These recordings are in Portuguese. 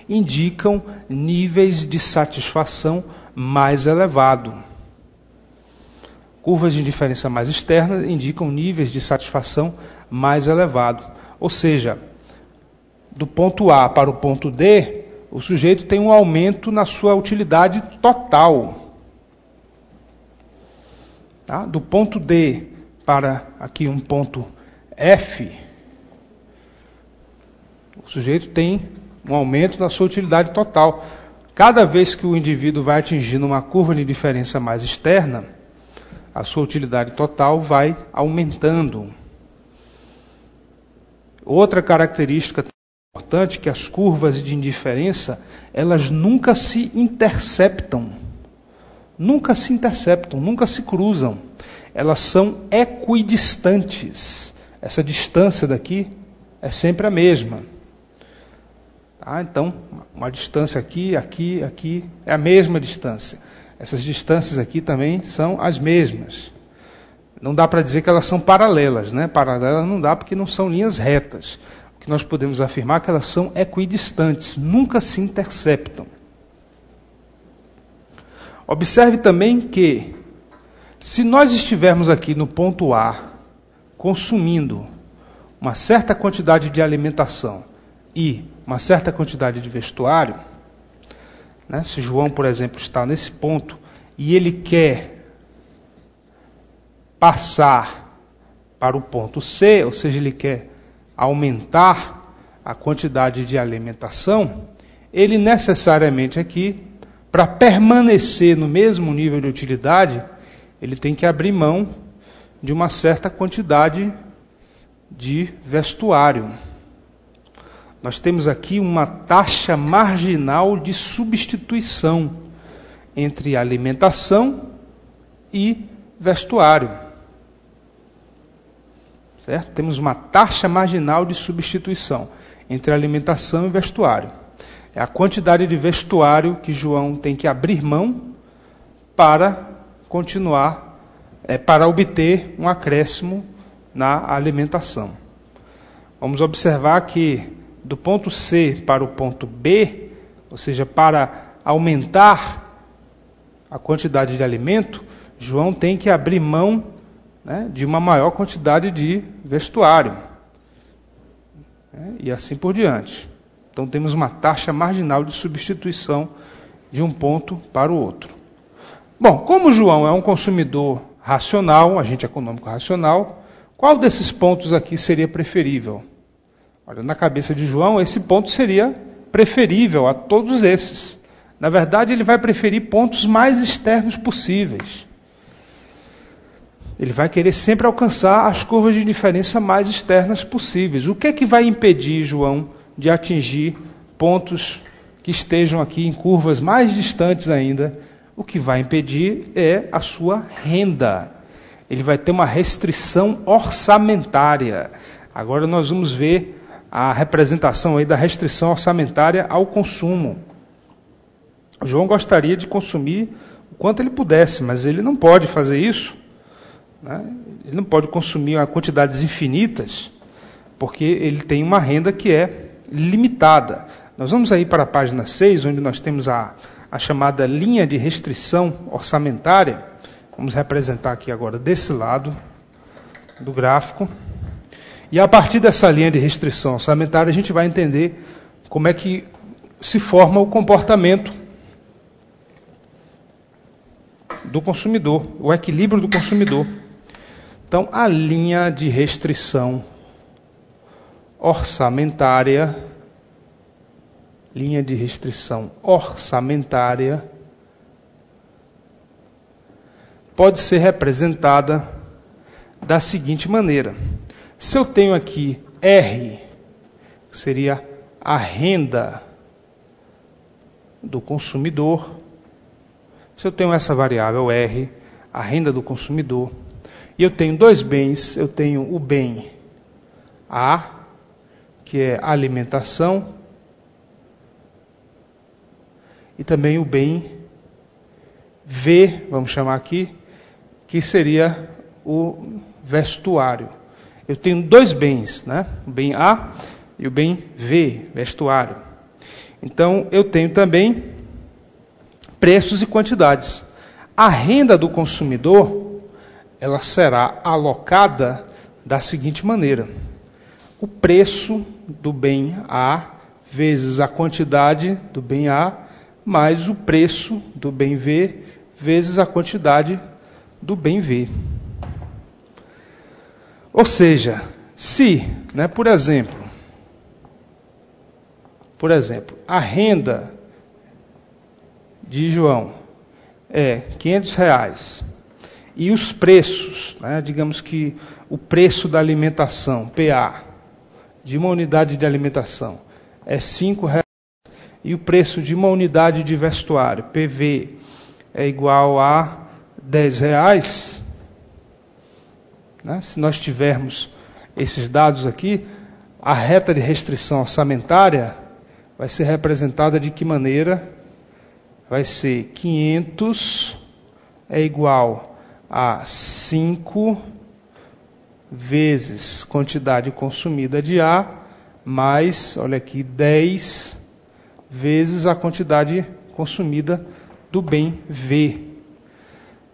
indicam níveis de satisfação mais elevado. Curvas de indiferença mais externa indicam níveis de satisfação mais elevado. Ou seja, do ponto A para o ponto D, o sujeito tem um aumento na sua utilidade total. Tá? Do ponto D para aqui um ponto F, o sujeito tem um aumento na sua utilidade total. Cada vez que o indivíduo vai atingindo uma curva de indiferença mais externa, a sua utilidade total vai aumentando. Outra característica importante é que as curvas de indiferença, elas nunca se interceptam. Nunca se interceptam, nunca se cruzam. Elas são equidistantes. Essa distância daqui é sempre a mesma. Tá? Então, uma distância aqui, aqui, aqui, é a mesma distância. Essas distâncias aqui também são as mesmas. Não dá para dizer que elas são paralelas, né? Paralelas não dá porque não são linhas retas. O que nós podemos afirmar é que elas são equidistantes, nunca se interceptam. Observe também que, se nós estivermos aqui no ponto A, consumindo uma certa quantidade de alimentação e uma certa quantidade de vestuário, né? Se João, por exemplo, está nesse ponto e ele quer passar para o ponto C, ou seja, ele quer aumentar a quantidade de alimentação, ele necessariamente aqui, para permanecer no mesmo nível de utilidade, ele tem que abrir mão de uma certa quantidade de vestuário. Nós temos aqui uma taxa marginal de substituição entre alimentação e vestuário. Certo? Temos uma taxa marginal de substituição entre alimentação e vestuário. É a quantidade de vestuário que João tem que abrir mão para continuar, para obter um acréscimo na alimentação. Vamos observar que do ponto C para o ponto B, ou seja, para aumentar a quantidade de alimento, João tem que abrir mão, né, de uma maior quantidade de vestuário. E assim por diante. Então temos uma taxa marginal de substituição de um ponto para o outro. Bom, como João é um consumidor racional, agente econômico racional, qual desses pontos aqui seria preferível? Olha, na cabeça de João, esse ponto seria preferível a todos esses. Na verdade, ele vai preferir pontos mais externos possíveis. Ele vai querer sempre alcançar as curvas de indiferença mais externas possíveis. O que é que vai impedir João de atingir pontos que estejam aqui em curvas mais distantes ainda? O que vai impedir é a sua renda. Ele vai ter uma restrição orçamentária. Agora nós vamos ver a representação aí da restrição orçamentária ao consumo. João gostaria de consumir o quanto ele pudesse, mas ele não pode fazer isso. Né? Ele não pode consumir quantidades infinitas, porque ele tem uma renda que é limitada. Nós vamos aí para a página 6, onde nós temos a chamada linha de restrição orçamentária. Vamos representar aqui agora desse lado do gráfico. E a partir dessa linha de restrição orçamentária, a gente vai entender como é que se forma o comportamento do consumidor, o equilíbrio do consumidor. Então, a linha de restrição orçamentária, pode ser representada da seguinte maneira. Se eu tenho aqui R, que seria a renda do consumidor, se eu tenho essa variável R, a renda do consumidor, e eu tenho dois bens, eu tenho o bem A, que é alimentação, e também o bem V, vamos chamar aqui, que seria o vestuário. Eu tenho dois bens, né? O bem A e o bem V, vestuário. Então, eu tenho também preços e quantidades. A renda do consumidor, ela será alocada da seguinte maneira: o preço do bem A vezes a quantidade do bem A, mais o preço do bem V vezes a quantidade do bem V. Ou seja, se, por exemplo, a renda de João é R$500 e os preços, digamos que o preço da alimentação, PA, de uma unidade de alimentação é R$5 e o preço de uma unidade de vestuário, PV, é igual a R$10, se nós tivermos esses dados aqui, a reta de restrição orçamentária vai ser representada de que maneira? Vai ser 500 é igual a 5 vezes quantidade consumida de A, mais, olha aqui, 10 vezes a quantidade consumida do bem V.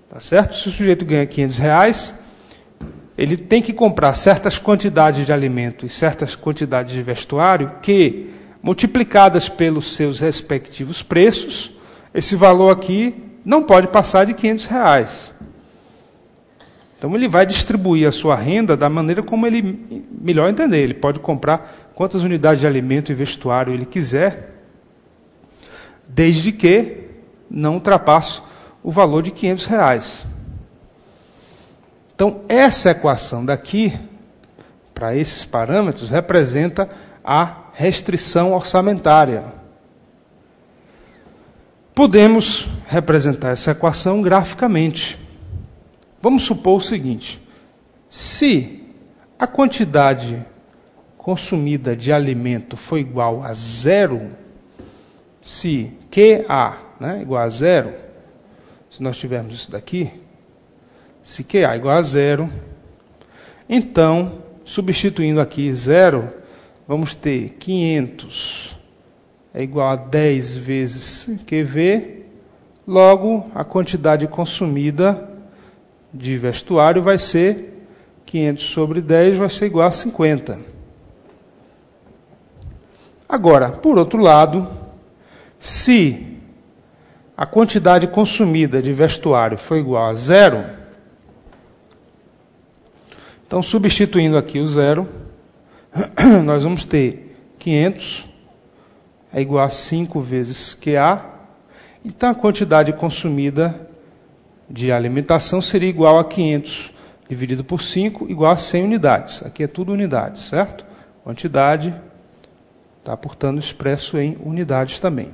Tá certo? Se o sujeito ganha R$500, ele tem que comprar certas quantidades de alimento e certas quantidades de vestuário que, multiplicadas pelos seus respectivos preços, esse valor aqui não pode passar de R$500. Então ele vai distribuir a sua renda da maneira como ele melhor entender. Ele pode comprar quantas unidades de alimento e vestuário ele quiser, desde que não ultrapasse o valor de R$500. Então essa equação daqui, para esses parâmetros, representa a restrição orçamentária. Podemos representar essa equação graficamente. Vamos supor o seguinte: se a quantidade consumida de alimento for igual a zero, se QA igual a zero, se nós tivermos isso daqui, se QA igual a zero, então, substituindo aqui zero, vamos ter 500 é igual a 10 vezes QV, logo a quantidade consumida de vestuário vai ser 500 sobre 10, vai ser igual a 50. Agora, por outro lado, se a quantidade consumida de vestuário for igual a zero, então substituindo aqui o zero, nós vamos ter 500 é igual a 5 vezes QA, então a quantidade consumida de alimentação seria igual a 500 dividido por 5, igual a 100 unidades. Aqui é tudo unidades, certo? Quantidade está, portanto, expresso em unidades também.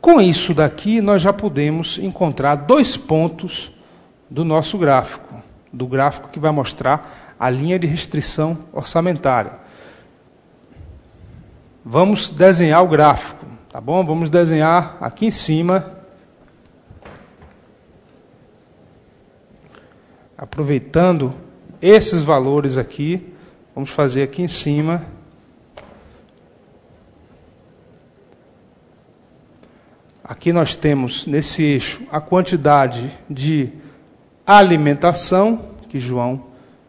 Com isso daqui, nós já podemos encontrar 2 pontos do nosso gráfico, do gráfico que vai mostrar a linha de restrição orçamentária. Vamos desenhar o gráfico, tá bom? Vamos desenhar aqui em cima. Aproveitando esses valores aqui, vamos fazer aqui em cima. Aqui nós temos nesse eixo a quantidade de alimentação que João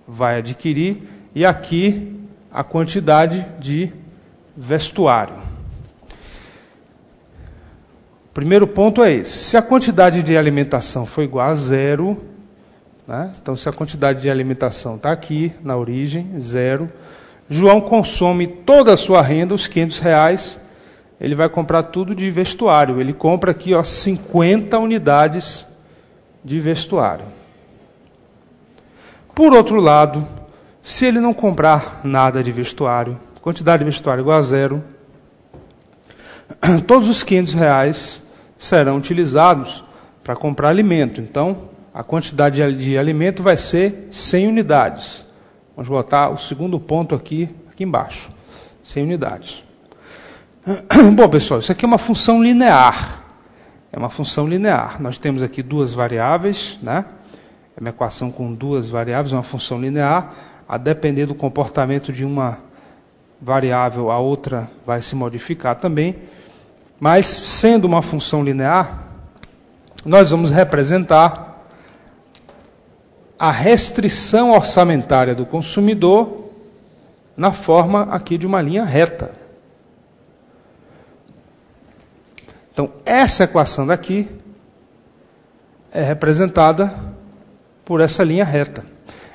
vai adquirir e aqui a quantidade de vestuário. O primeiro ponto é esse: se a quantidade de alimentação for igual a zero, então se a quantidade de alimentação está aqui na origem, zero, João consome toda a sua renda, os R$500, ele vai comprar tudo de vestuário. Ele compra aqui 50 unidades de vestuário. Por outro lado, se ele não comprar nada de vestuário, quantidade de vestuário igual a zero, todos os R$500 serão utilizados para comprar alimento. Então, a quantidade de alimento vai ser 100 unidades. Vamos botar o segundo ponto aqui embaixo. 100 unidades. Bom, pessoal, isso aqui é uma função linear. É uma função linear. Nós temos aqui 2 variáveis, É uma equação com 2 variáveis, uma função linear. A depender do comportamento de uma variável, a outra vai se modificar também, mas sendo uma função linear, nós vamos representar a restrição orçamentária do consumidor na forma aqui de uma linha reta. Então, essa equação daqui é representada por essa linha reta.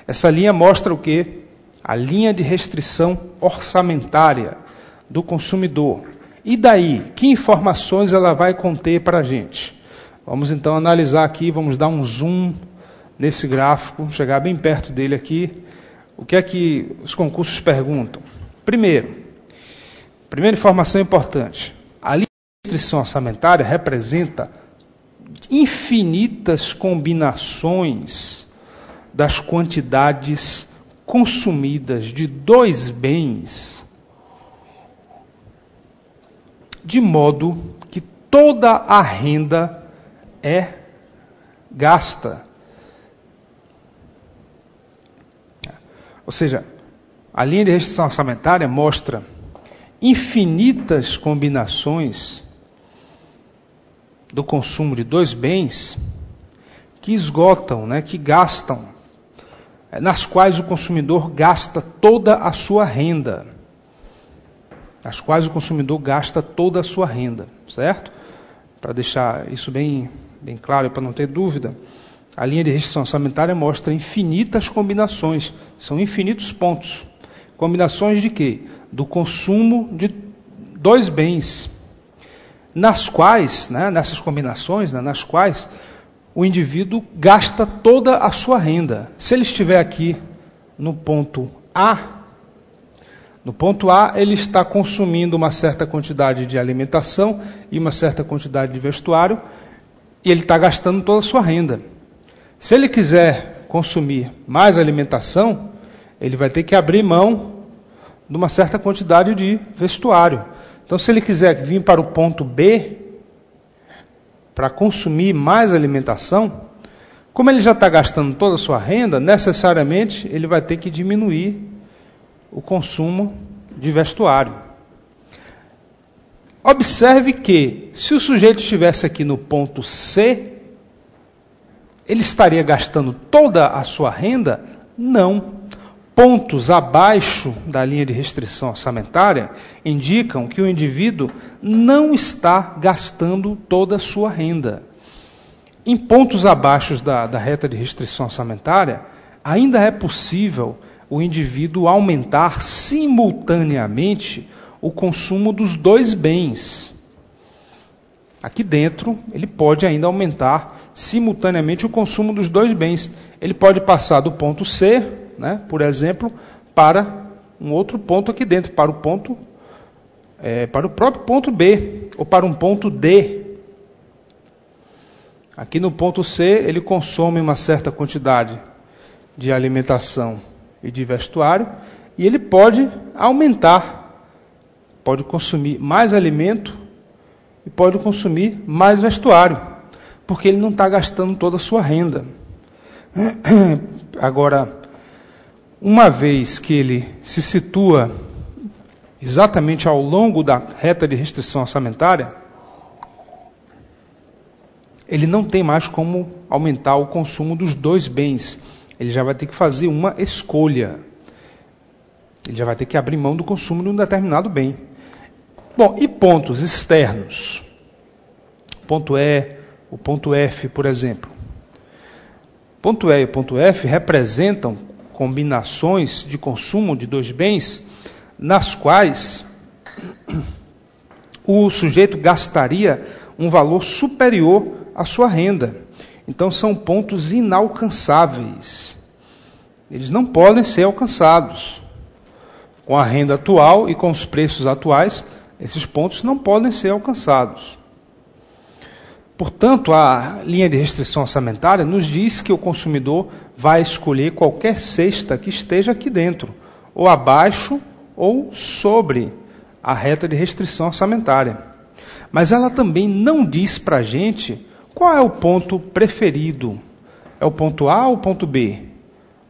Essa linha mostra o quê? A linha de restrição orçamentária do consumidor. E daí, que informações ela vai conter para a gente? Vamos então analisar aqui, vamos dar um zoom nesse gráfico, chegar bem perto dele aqui. O que é que os concursos perguntam? Primeira informação importante. A linha de restrição orçamentária representa infinitas combinações das quantidades consumidas de dois bens, de modo que toda a renda é gasta. Ou seja, a linha de restrição orçamentária mostra infinitas combinações do consumo de dois bens que esgotam, que gastam, nas quais o consumidor gasta toda a sua renda. Nas quais o consumidor gasta toda a sua renda, certo? Para deixar isso bem claro, para não ter dúvida, a linha de restrição orçamentária mostra infinitas combinações, são infinitos pontos. Combinações de quê? Do consumo de dois bens, nas quais, nessas combinações, nas quais o indivíduo gasta toda a sua renda. Se ele estiver aqui no ponto A, ele está consumindo uma certa quantidade de alimentação e uma certa quantidade de vestuário, e ele está gastando toda a sua renda. Se ele quiser consumir mais alimentação, ele vai ter que abrir mão de uma certa quantidade de vestuário. Então, se ele quiser vir para o ponto B, para consumir mais alimentação, como ele já está gastando toda a sua renda, necessariamente ele vai ter que diminuir o consumo de vestuário. Observe que, se o sujeito estivesse aqui no ponto C, ele estaria gastando toda a sua renda? Não. Pontos abaixo da linha de restrição orçamentária indicam que o indivíduo não está gastando toda a sua renda. Em pontos abaixo da reta de restrição orçamentária, ainda é possível o indivíduo aumentar simultaneamente o consumo dos dois bens. Aqui dentro, ele pode ainda aumentar simultaneamente o consumo dos dois bens. Ele pode passar do ponto C, por exemplo, para um outro ponto aqui dentro, para o próprio ponto B, ou para um ponto D. Aqui no ponto C, ele consome uma certa quantidade de alimentação e de vestuário, e ele pode aumentar, pode consumir mais alimento e pode consumir mais vestuário, porque ele não está gastando toda a sua renda. Agora, uma vez que ele se situa exatamente ao longo da reta de restrição orçamentária, ele não tem mais como aumentar o consumo dos dois bens. Ele já vai ter que fazer uma escolha. Ele já vai ter que abrir mão do consumo de um determinado bem. Bom, e pontos externos? O ponto E, o ponto F, por exemplo. O ponto E e o ponto F representam combinações de consumo de dois bens nas quais o sujeito gastaria um valor superior à sua renda. Então são pontos inalcançáveis. Eles não podem ser alcançados. Com a renda atual e com os preços atuais, esses pontos não podem ser alcançados. Portanto, a linha de restrição orçamentária nos diz que o consumidor vai escolher qualquer cesta que esteja aqui dentro, ou abaixo ou sobre a reta de restrição orçamentária. Mas ela também não diz para a gente qual é o ponto preferido. É o ponto A ou o ponto B?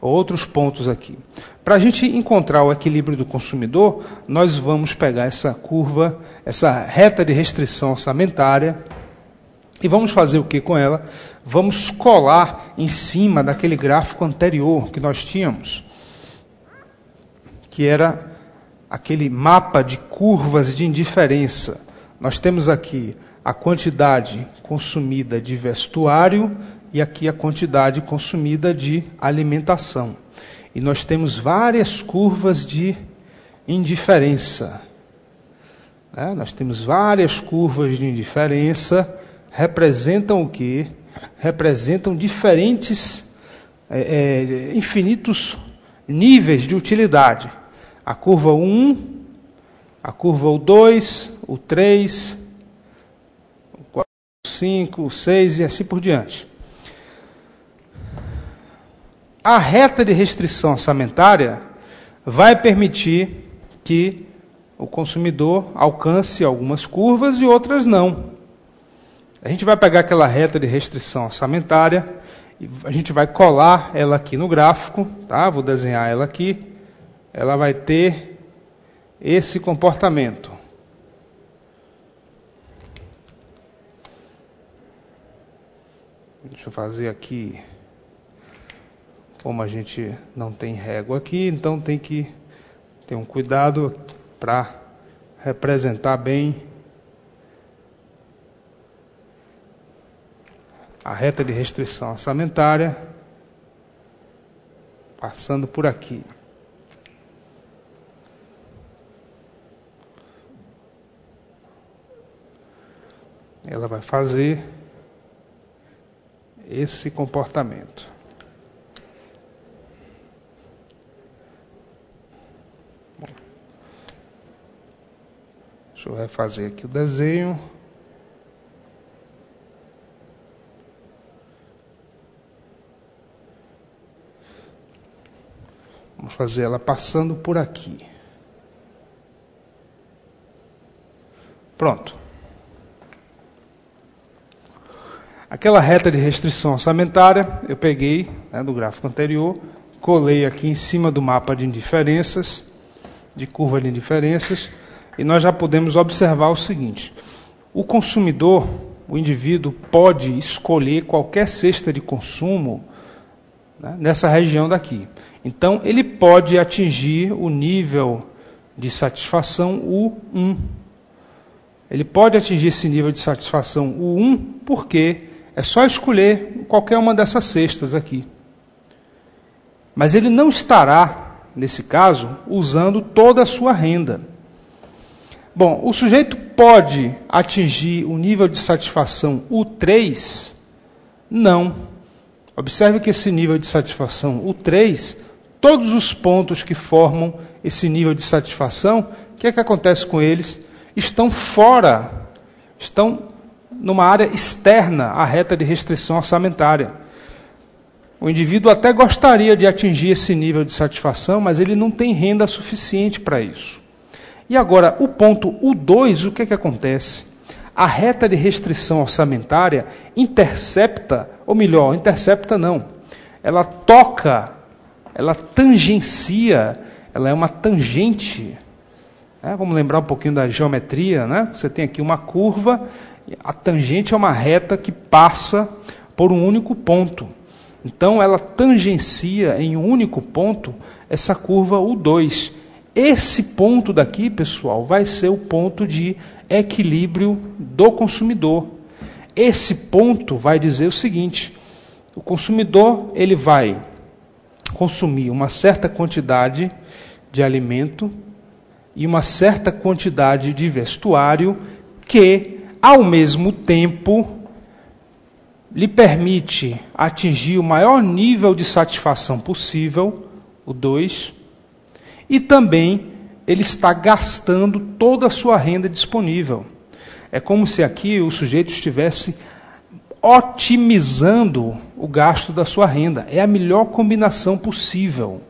outros pontos aqui. Para a gente encontrar o equilíbrio do consumidor, nós vamos pegar essa curva, essa reta de restrição orçamentária, e vamos fazer o que com ela? Vamos colar em cima daquele gráfico anterior que nós tínhamos, que era aquele mapa de curvas de indiferença. Nós temos aqui a quantidade consumida de vestuário e aqui a quantidade consumida de alimentação. E nós temos várias curvas de indiferença. Nós temos várias curvas de indiferença, representam o quê? Representam diferentes, infinitos níveis de utilidade. A curva 1, a curva 2, o 3, o 4, o 5, o 6 e assim por diante. A reta de restrição orçamentária vai permitir que o consumidor alcance algumas curvas e outras não. A gente vai pegar aquela reta de restrição orçamentária e a gente vai colar ela aqui no gráfico, tá? Vou desenhar ela aqui. Ela vai ter esse comportamento. Deixa eu fazer aqui. Como a gente não tem régua aqui, então tem que ter um cuidado para representar bem a reta de restrição orçamentária, passando por aqui. Ela vai fazer esse comportamento. Deixa eu refazer aqui o desenho. Vamos fazer ela passando por aqui. Pronto. Aquela reta de restrição orçamentária, eu peguei do gráfico anterior, colei aqui em cima do mapa de indiferenças, de curva de indiferenças, e nós já podemos observar o seguinte: o consumidor, o indivíduo, pode escolher qualquer cesta de consumo nessa região daqui. Então, ele pode atingir o nível de satisfação U1. Ele pode atingir esse nível de satisfação U1 porque é só escolher qualquer uma dessas cestas aqui. Mas ele não estará, nesse caso, usando toda a sua renda. Bom, o sujeito pode atingir o nível de satisfação U3? Não. Observe que esse nível de satisfação U3, todos os pontos que formam esse nível de satisfação, o que é que acontece com eles? Estão fora, estão numa área externa à reta de restrição orçamentária. O indivíduo até gostaria de atingir esse nível de satisfação, mas ele não tem renda suficiente para isso. E agora, o ponto U2, o que é que acontece? A reta de restrição orçamentária intercepta, ou melhor, intercepta não, ela toca, ela tangencia, ela é uma tangente. Vamos lembrar um pouquinho da geometria, né? Você tem aqui uma curva, a tangente é uma reta que passa por um único ponto. Então, ela tangencia em um único ponto essa curva U2. Esse ponto daqui, pessoal, vai ser o ponto de equilíbrio do consumidor. Esse ponto vai dizer o seguinte: o consumidor ele vai consumir uma certa quantidade de alimento e uma certa quantidade de vestuário que, ao mesmo tempo, lhe permite atingir o maior nível de satisfação possível, o 2, e também ele está gastando toda a sua renda disponível. É como se aqui o sujeito estivesse otimizando o gasto da sua renda. É a melhor combinação possível.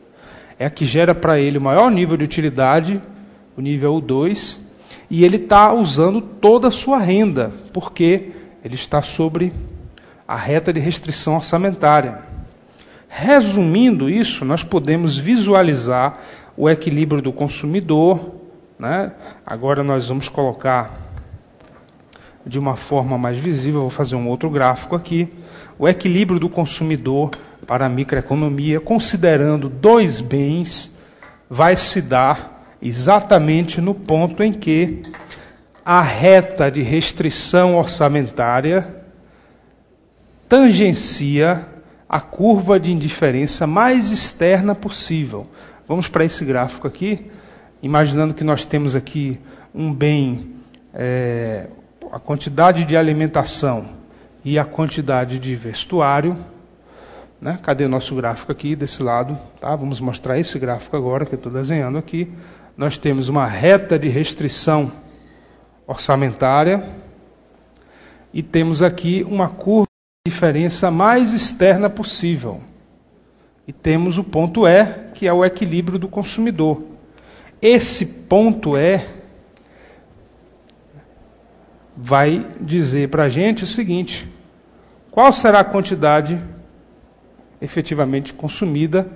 É a que gera para ele o maior nível de utilidade, o nível 2, e ele está usando toda a sua renda, porque ele está sobre a reta de restrição orçamentária. Resumindo isso, nós podemos visualizar o equilíbrio do consumidor, né? Agora nós vamos colocar de uma forma mais visível, vou fazer um outro gráfico aqui, o equilíbrio do consumidor para a microeconomia, considerando dois bens, vai se dar exatamente no ponto em que a reta de restrição orçamentária tangencia a curva de indiferença mais externa possível. Vamos para esse gráfico aqui, imaginando que nós temos aqui um bem, a quantidade de alimentação e a quantidade de vestuário, né? Cadê o nosso gráfico aqui desse lado? Tá? Vamos mostrar esse gráfico agora que eu estou desenhando aqui. Nós temos uma reta de restrição orçamentária e temos aqui uma curva de diferença mais externa possível. E temos o ponto E, que é o equilíbrio do consumidor. Esse ponto E vai dizer para a gente o seguinte: qual será a quantidade efetivamente consumida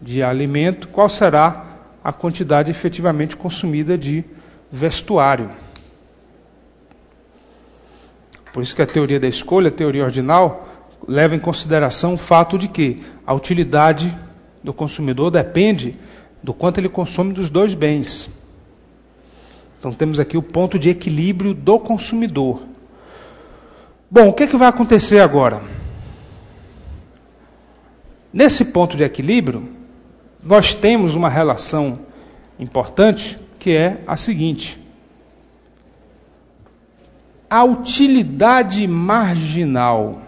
de alimento, qual será a quantidade efetivamente consumida de vestuário. Por isso que a teoria da escolha, a teoria ordinal, leva em consideração o fato de que a utilidade do consumidor depende do quanto ele consome dos dois bens. Então temos aqui o ponto de equilíbrio do consumidor. Bom, o que vai acontecer agora? Nesse ponto de equilíbrio, nós temos uma relação importante, que é a seguinte: a utilidade marginal